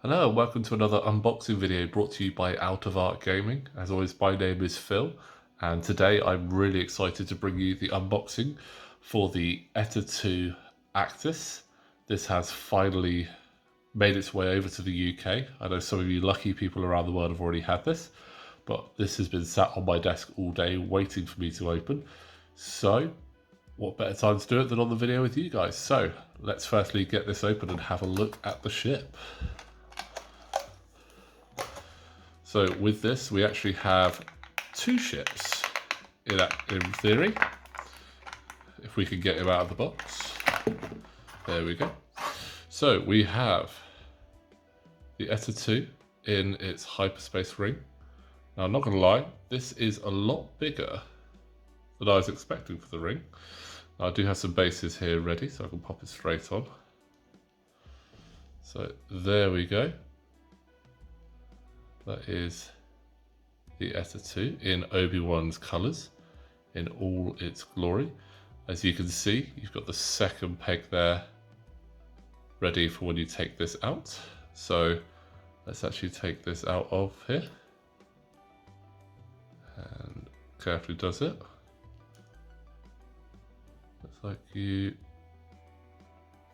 Hello and welcome to another unboxing video brought to you by Out of Art Gaming. As always, my name is Phil, and today I'm really excited to bring you the unboxing for the Eta-2 Actis. This has finally made its way over to the UK. I know some of you lucky people around the world have already had this, but this has been sat on my desk all day waiting for me to open. So what better time to do it than on the video with you guys? So let's firstly get this open and have a look at the ship. So with this, we actually have two ships in theory. If we can get him out of the box. There we go. So we have the Eta-2 in its hyperspace ring. Now, I'm not going to lie, this is a lot bigger than I was expecting for the ring. Now, I do have some bases here ready, so I can pop it straight on. So there we go. That is the Eta-2 in Obi-Wan's colours, in all its glory. As you can see, you've got the second peg there ready for when you take this out. So let's actually take this out of here. And carefully does it. Looks like you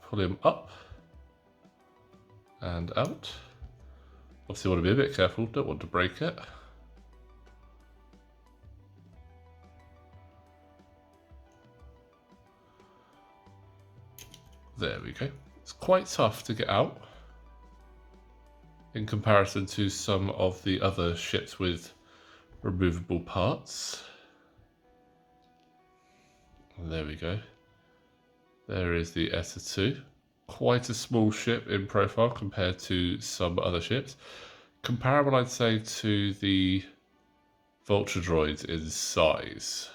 pull him up and out. Obviously want to be a bit careful, don't want to break it. There we go. It's quite tough to get out in comparison to some of the other ships with removable parts. There we go. There is the Eta-2. Quite a small ship in profile compared to some other ships. Comparable, I'd say, to the Vulture droids in size.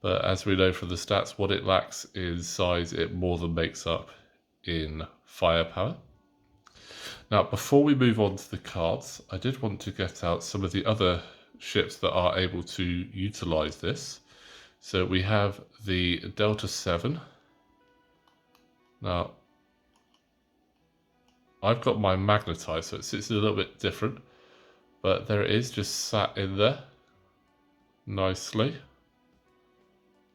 But as we know from the stats, what it lacks in size, it more than makes up in firepower. Now, before we move on to the cards, I did want to get out some of the other ships that are able to utilize this. So we have the Delta 7. Now, I've got my magnetized, so it sits a little bit different, but there it is, just sat in there nicely.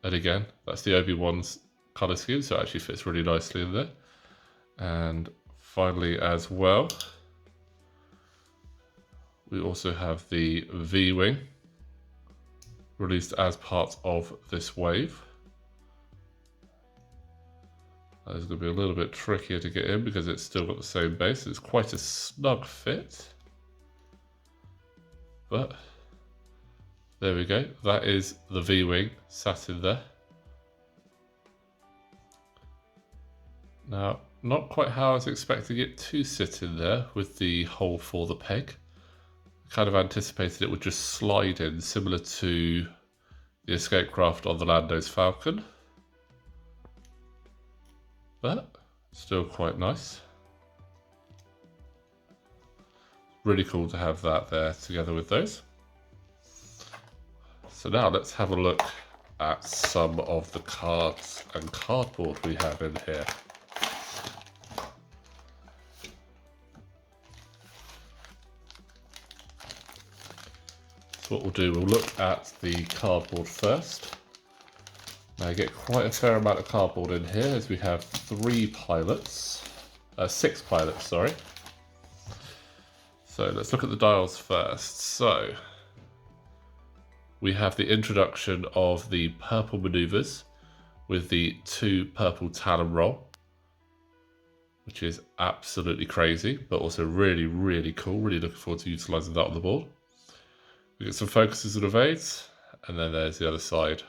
And again, that's the Obi-Wan's color scheme, so it actually fits really nicely in there. And finally, as well, we also have the V-Wing, released as part of this wave. It's going to be a little bit trickier to get in because it's still got the same base. It's quite a snug fit. But there we go. That is the V-Wing sat in there. Now, not quite how I was expecting it to sit in there with the hole for the peg. I kind of anticipated it would just slide in, similar to the escape craft on the Lando's Falcon. But still quite nice. Really cool to have that there together with those. So now let's have a look at some of the cards and cardboard we have in here. So what we'll do, we'll look at the cardboard first. Now you get quite a fair amount of cardboard in here as we have six pilots, sorry. So let's look at the dials first. So we have the introduction of the purple maneuvers with the 2 purple Talon roll, which is absolutely crazy, but also really, really cool. Really looking forward to utilising that on the board. We get some focuses and evades, and then there's the other side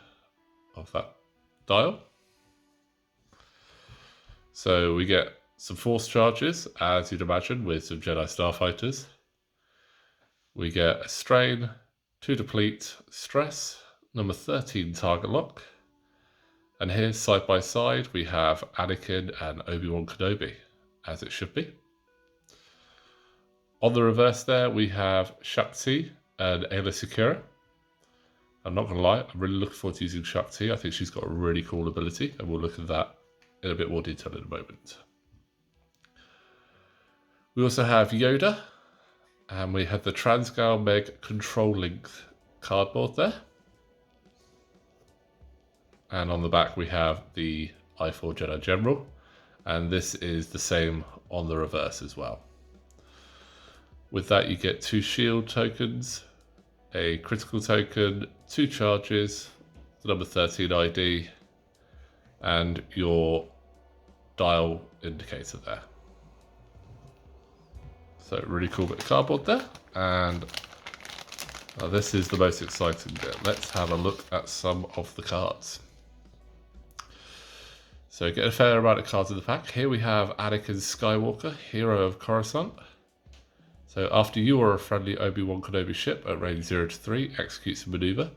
of that dial. So we get some force charges, as you'd imagine, with some Jedi Starfighters. We get a strain, 2 deplete, stress, number 13 target lock. And here, side by side, we have Anakin and Obi-Wan Kenobi, as it should be. On the reverse there, we have Shakti an Ayla Secura. I'm not going to lie, I'm really looking forward to using Shakti. I think she's got a really cool ability, and we'll look at that in a bit more detail in a moment. We also have Yoda, and we have the Transgal Meg Control Length cardboard there. And on the back we have the I4 Jedi General, and this is the same on the reverse as well. With that you get 2 shield tokens, a critical token, 2 charges, the number 13 ID, and your dial indicator there. So really cool bit of cardboard there, and this is the most exciting bit. Let's have a look at some of the cards. So get a fair amount of cards in the pack. Here we have Anakin Skywalker, Hero of Coruscant. So after you or a friendly Obi-Wan Kenobi ship at range 0 to 3 executes a maneuver.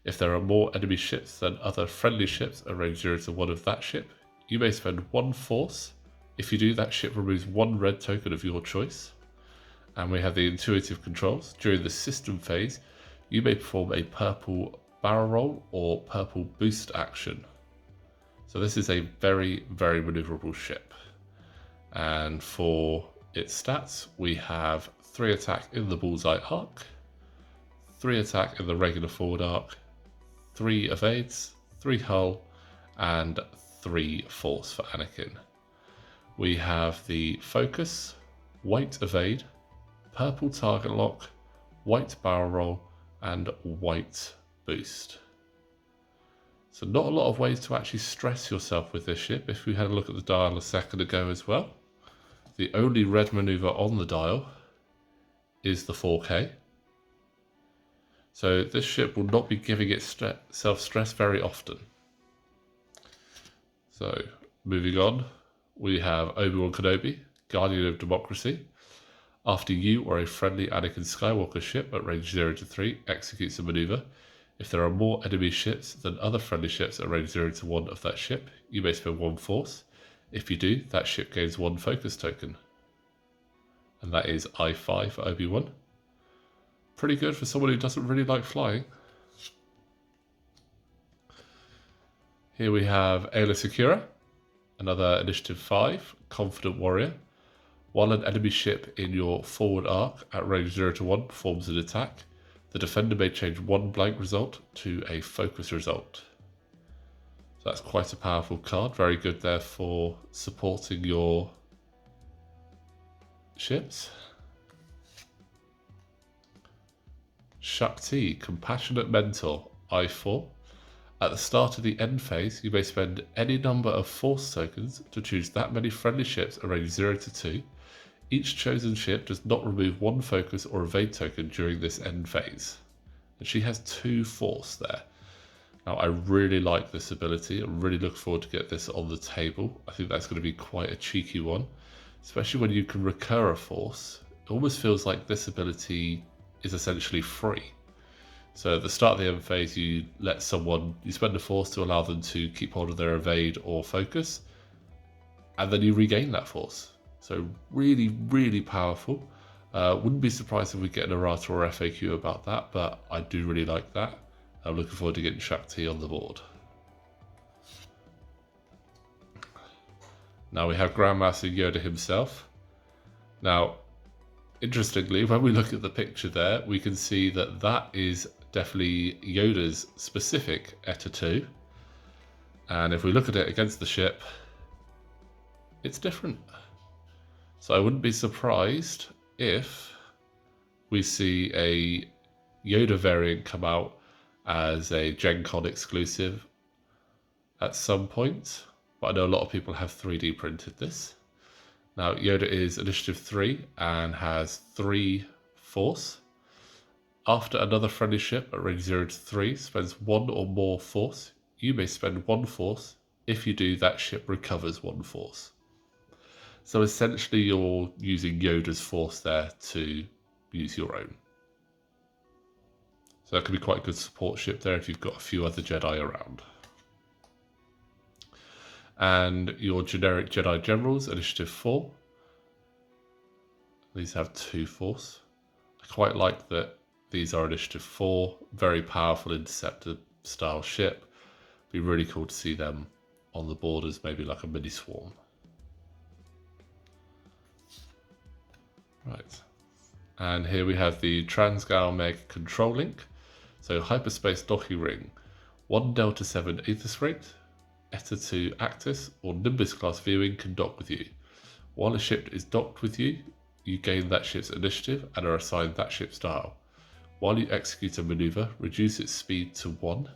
If there are more enemy ships than other friendly ships at range 0 to 1 of that ship, you may spend 1 force. If you do, that ship removes 1 red token of your choice. And we have the intuitive controls. During the system phase, you may perform a purple barrel roll or purple boost action. So this is a very, very maneuverable ship. And for its stats, we have 3 attack in the bullseye arc, 3 attack in the regular forward arc, 3 evades, 3 hull, and 3 force for Anakin. We have the focus, white evade, purple target lock, white barrel roll, and white boost. So not a lot of ways to actually stress yourself with this ship. If we had a look at the dial a second ago as well, the only red maneuver on the dial is the 4K. So this ship will not be giving itself stress very often. So moving on, we have Obi-Wan Kenobi, Guardian of Democracy. After you or a friendly Anakin Skywalker ship at range 0 to 3 executes a maneuver, if there are more enemy ships than other friendly ships at range 0 to 1 of that ship, you may spend 1 force. If you do, that ship gains 1 focus token. And that is I5 for Obi-Wan. Pretty good for someone who doesn't really like flying. Here we have Ayla Secura, another Initiative 5, Confident Warrior. While an enemy ship in your forward arc at range 0 to 1 performs an attack, the defender may change 1 blank result to a focus result. So that's quite a powerful card, very good there for supporting your ships. Shakti, Compassionate Mentor, I4. At the start of the end phase, you may spend any number of force tokens to choose that many friendly ships at range 0 to 2. Each chosen ship does not remove 1 focus or evade token during this end phase. And she has 2 force there. Now I really like this ability. I'm really looking forward to get this on the table. I think that's going to be quite a cheeky one, especially when you can recur a force. It almost feels like this ability is essentially free. So at the start of the end phase, you spend a force to allow them to keep hold of their evade or focus, and then you regain that force. So really, really powerful. Wouldn't be surprised if we get an errata or FAQ about that, but I do really like that. I'm looking forward to getting Shakti on the board. Now we have Grandmaster Yoda himself. Now, interestingly, when we look at the picture there, we can see that that is definitely Yoda's specific Eta-2. And if we look at it against the ship, it's different. So I wouldn't be surprised if we see a Yoda variant come out as a Gen Con exclusive at some point. But I know a lot of people have 3D printed this. Now Yoda is Initiative 3 and has 3 force. After another friendly ship at range 0 to 3 spends 1 or more force, you may spend 1 force. If you do, that ship recovers 1 force. So essentially you're using Yoda's force there to use your own. So that could be quite a good support ship there if you've got a few other Jedi around. And your generic Jedi Generals, Initiative 4. These have 2 force. I quite like that These are Initiative 4, very powerful interceptor style ship. Be really cool to see them on the board as maybe like a mini swarm. Right. And here we have the Transgal Meg control link. So hyperspace docking ring, 1 Delta 7 Aethys rate, Eta-2 Actis or Nimbus class viewing can dock with you. While a ship is docked with you, you gain that ship's initiative and are assigned that ship's style. While you execute a maneuver, reduce its speed to 1.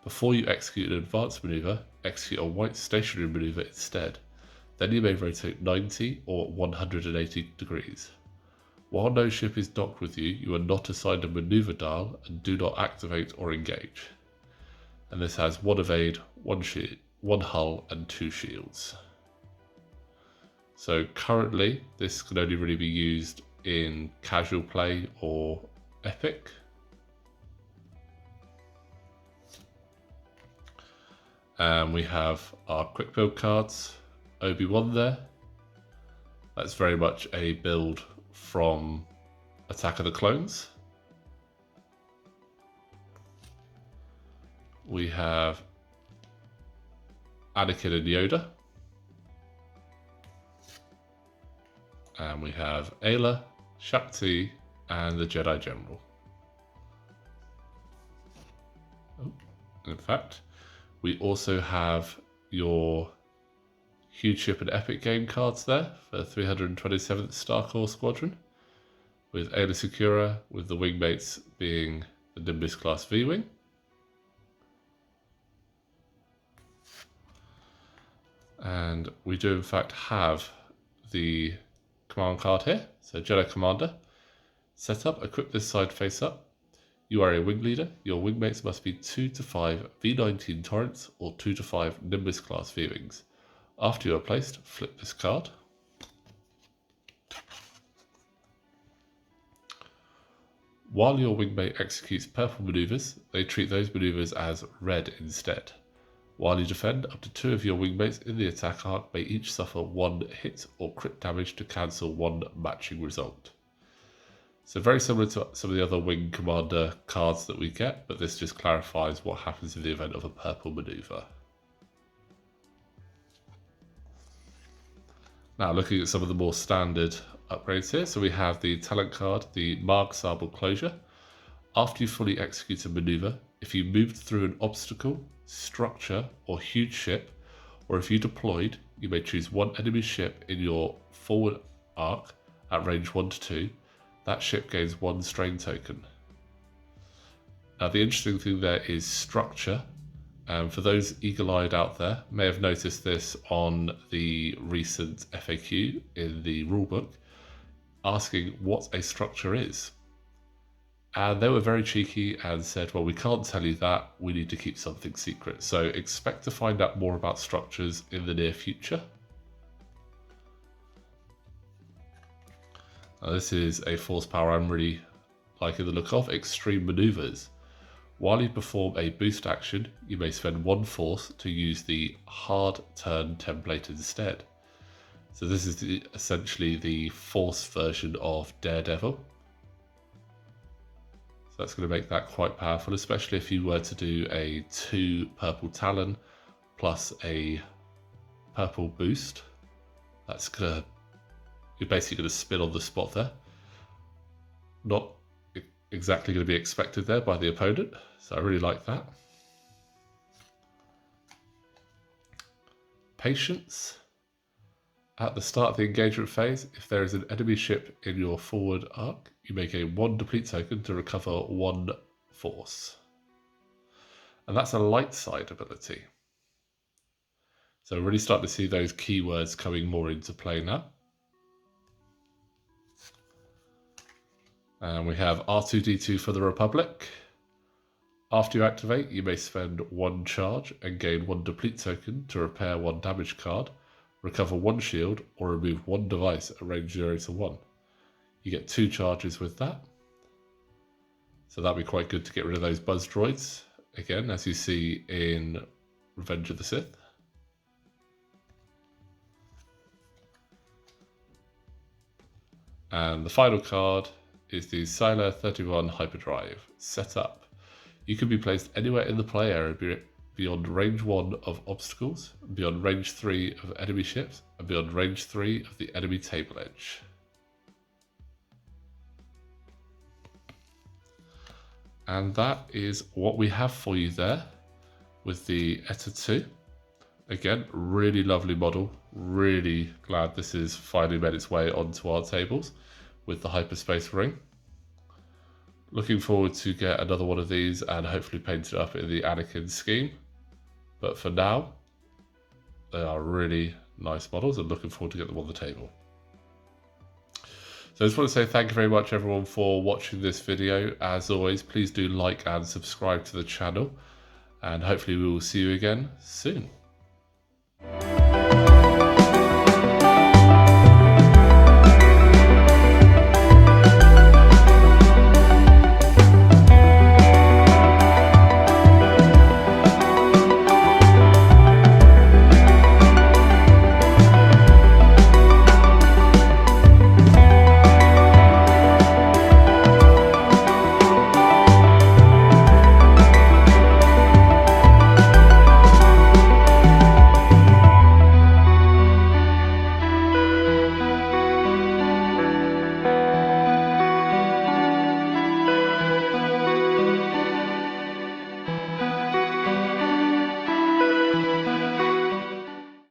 Before you execute an advanced maneuver, execute a white stationary maneuver instead. Then you may rotate 90 or 180 degrees. While no ship is docked with you, you are not assigned a maneuver dial and do not activate or engage. And this has 1 evade, 1 shield, 1 hull and 2 shields. So currently this can only really be used in casual play or epic. And we have our quick build cards, Obi-Wan there. That's very much a build from Attack of the Clones. We have Anakin and Yoda. And we have Ayla, Shakti, and the Jedi General. Oh, in fact, we also have your huge ship and epic game cards there for 327th Star Corps Squadron, with Ayla Secura, with the wingmates being the Nimbus class V-Wing. And we do in fact have the command card here. So Jedi Commander, set up, equip this side face up. You are a wing leader. Your wingmates must be 2 to 5 V19 Torrents or 2 to 5 Nimbus class V-Wings. After you are placed, flip this card. While your wingmate executes purple maneuvers, they treat those maneuvers as red instead. While you defend, up to 2 of your wingmates in the attack arc may each suffer 1 hit or crit damage to cancel 1 matching result. So very similar to some of the other wing commander cards that we get, but this just clarifies what happens in the event of a purple maneuver. Now looking at some of the more standard upgrades here, so we have the talent card, the Marg Sable Closure. After you fully execute a maneuver, if you moved through an obstacle, structure or huge ship, or if you deployed, you may choose 1 enemy ship in your forward arc at range 1 to 2. That ship gains 1 strain token. Now the interesting thing there is structure. For those eagle-eyed out there, may have noticed this on the recent FAQ in the rulebook, asking what a structure is. And they were very cheeky and said, well, we can't tell you that, we need to keep something secret. So expect to find out more about structures in the near future. Now, this is a force power I'm really liking the look of, Extreme Maneuvers. While you perform a boost action, you may spend 1 force to use the hard turn template instead. So this is essentially the force version of Daredevil. So that's going to make that quite powerful, especially if you were to do a 2 purple Talon plus a purple boost. That's gonna, you're basically going to spin on the spot there. Not exactly going to be expected there by the opponent, so I really like that. Patience. At the start of the engagement phase, if there is an enemy ship in your forward arc, you may gain 1 deplete token to recover 1 force. And that's a light side ability. So we're really starting to see those keywords coming more into play now. And we have R2-D2 for the Republic. After you activate, you may spend 1 charge and gain 1 deplete token to repair 1 damage card, recover 1 shield, or remove 1 device at range 0 to 1. You get 2 charges with that. So that'd be quite good to get rid of those buzz droids, again, as you see in Revenge of the Sith. And the final card is the Siler 31 Hyperdrive. Set up. You can be placed anywhere in the play area beyond range 1 of obstacles, beyond range 3 of enemy ships, and beyond range 3 of the enemy table edge. And that is what we have for you there with the Eta-2. Again, really lovely model. Really glad this has finally made its way onto our tables with the hyperspace ring. Looking forward to get another one of these and hopefully paint it up in the Anakin scheme. But for now, they are really nice models and looking forward to get them on the table. So I just want to say thank you very much everyone for watching this video. As always, please do like and subscribe to the channel, and hopefully we will see you again soon.